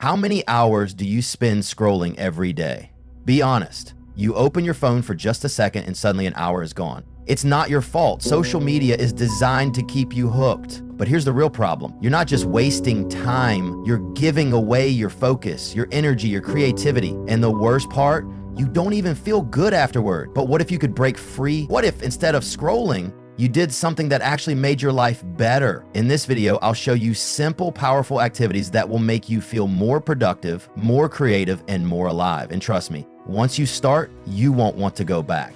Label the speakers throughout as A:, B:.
A: How many hours do you spend scrolling every day? Be honest. You open your phone for just a second and suddenly an hour is gone. It's not your fault. Social media is designed to keep you hooked. But here's the real problem. You're not just wasting time, you're giving away your focus, your energy, your creativity. And the worst part, you don't even feel good afterward. But what if you could break free? What if instead of scrolling, you did something that actually made your life better? In this video, I'll show you simple, powerful activities that will make you feel more productive, more creative, and more alive. And trust me, once you start, you won't want to go back.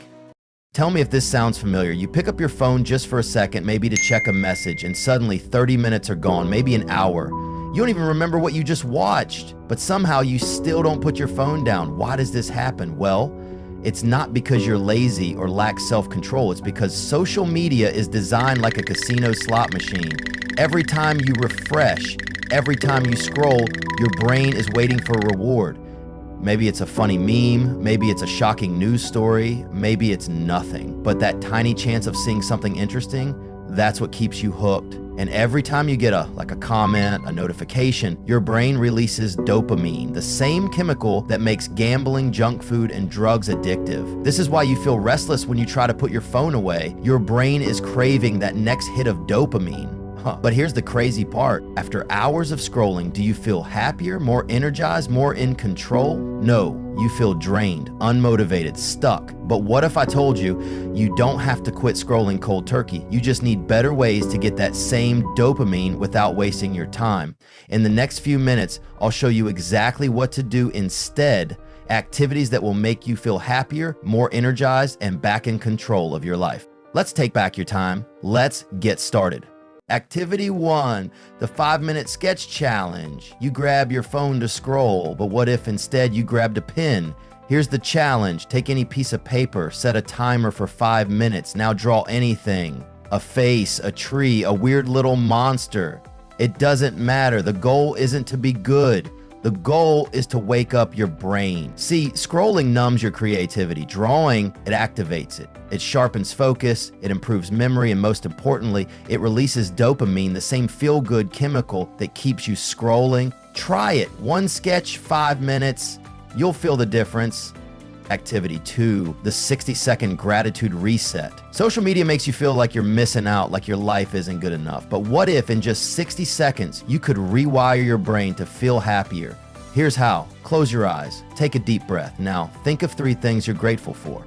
A: Tell me if this sounds familiar. You pick up your phone just for a second, maybe to check a message, and suddenly 30 minutes are gone, maybe an hour. You don't even remember what you just watched, but somehow you still don't put your phone down. Why does this happen? Well, it's not because you're lazy or lack self-control. It's because social media is designed like a casino slot machine. Every time you refresh, every time you scroll, your brain is waiting for a reward. Maybe it's a funny meme, maybe it's a shocking news story, maybe it's nothing. But that tiny chance of seeing something interesting, that's what keeps you hooked. And every time you get a comment, a notification, your brain releases dopamine, the same chemical that makes gambling, junk food, and drugs addictive. This is why you feel restless when you try to put your phone away. Your brain is craving that next hit of dopamine. But here's the crazy part. After hours of scrolling, do you feel happier, more energized, more in control? No, you feel drained, unmotivated, stuck. But what if I told you, you don't have to quit scrolling cold turkey? You just need better ways to get that same dopamine without wasting your time. In the next few minutes, I'll show you exactly what to do instead, activities that will make you feel happier, more energized, and back in control of your life. Let's take back your time. Let's get started. Activity 1, the 5-minute sketch challenge. You grab your phone to scroll, but what if instead you grabbed a pen? Here's the challenge. Take any piece of paper, set a timer for 5 minutes. Now draw anything. A face, a tree, a weird little monster. It doesn't matter. The goal isn't to be good. The goal is to wake up your brain. See, scrolling numbs your creativity. Drawing, it activates it. It sharpens focus, it improves memory, and most importantly, it releases dopamine, the same feel-good chemical that keeps you scrolling. Try it. One sketch, 5 minutes. You'll feel the difference. Activity 2, the 60-second gratitude reset. Social media makes you feel like you're missing out, like your life isn't good enough. But what if in just 60 seconds, you could rewire your brain to feel happier? Here's how. Close your eyes. Take a deep breath. Now, think of 3 things you're grateful for.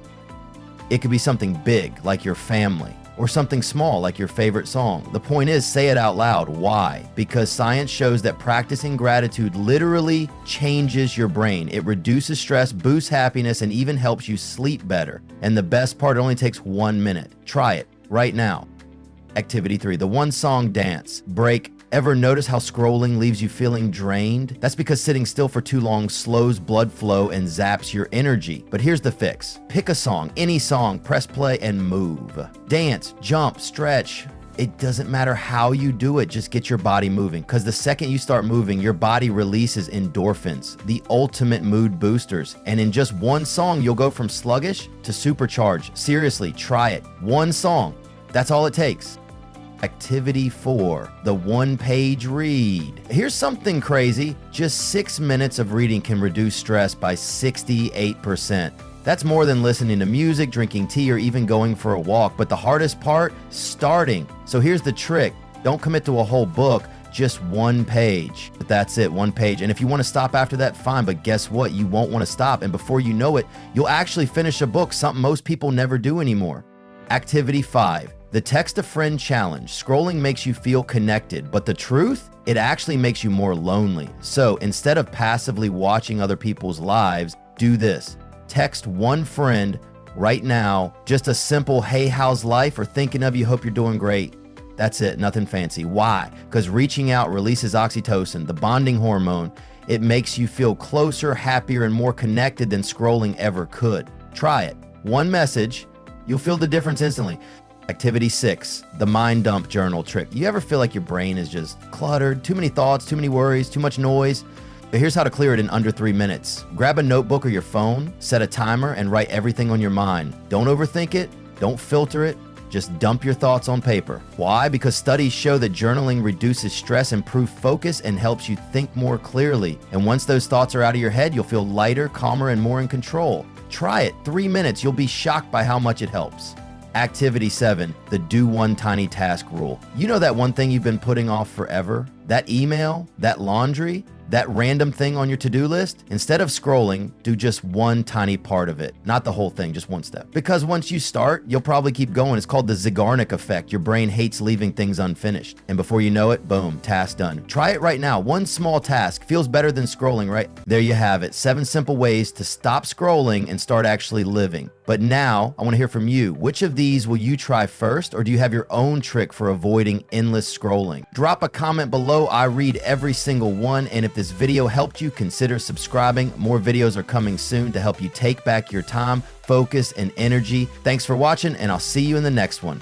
A: It could be something big, like your family, or something small, like your favorite song. The point is, say it out loud. Why? Because science shows that practicing gratitude literally changes your brain. It reduces stress, boosts happiness, and even helps you sleep better. And the best part, it only takes 1 minute. Try it right now. Activity 3, the 1-song dance. Break. Ever notice how scrolling leaves you feeling drained? That's because sitting still for too long slows blood flow and zaps your energy. But here's the fix. Pick a song, any song, press play and move. Dance, jump, stretch. It doesn't matter how you do it, just get your body moving. Because the second you start moving, your body releases endorphins, the ultimate mood boosters. And in just one song, you'll go from sluggish to supercharged. Seriously, try it. One song. That's all it takes. Activity 4, the 1-page read. Here's something crazy. Just 6 minutes of reading can reduce stress by 68%. That's more than listening to music, drinking tea, or even going for a walk. But the hardest part, starting. So here's the trick. Don't commit to a whole book, just 1 page. But that's it, 1 page. And if you want to stop after that, fine. But guess what? You won't want to stop. And before you know it, you'll actually finish a book, something most people never do anymore. Activity 5. The text a friend challenge. Scrolling makes you feel connected, but the truth, it actually makes you more lonely. So instead of passively watching other people's lives, do this. Text one friend right now, just a simple, hey, how's life? Or thinking of you, hope you're doing great. That's it, nothing fancy. Why? Because reaching out releases oxytocin, the bonding hormone. It makes you feel closer, happier, and more connected than scrolling ever could. Try it. One message, you'll feel the difference instantly. Activity 6, the mind dump journal trick. You ever feel like your brain is just cluttered? Too many thoughts, too many worries, too much noise? But here's how to clear it in under 3 minutes. Grab a notebook or your phone, set a timer, and write everything on your mind. Don't overthink it, don't filter it, Just dump your thoughts on paper. Why? Because studies show that journaling reduces stress, improves focus, and helps you think more clearly. And once those thoughts are out of your head, you'll feel lighter, calmer, and more in control. Try it. 3 minutes. You'll be shocked by how much it helps. Activity 7, the do one tiny task rule. You know that one thing you've been putting off forever? That email? That laundry? That random thing on your to-do list? Instead of scrolling, do just one tiny part of it. Not the whole thing, just one step. Because once you start, you'll probably keep going. It's called the Zeigarnik effect. Your brain hates leaving things unfinished. And before you know it, boom, task done. Try it right now. One small task feels better than scrolling, right? There you have it. 7 simple ways to stop scrolling and start actually living. But now, I want to hear from you. Which of these will you try first, or do you have your own trick for avoiding endless scrolling? Drop a comment below. I read every single one, and if this video helped you, consider subscribing. More videos are coming soon to help you take back your time, focus, and energy. Thanks for watching, and I'll see you in the next one.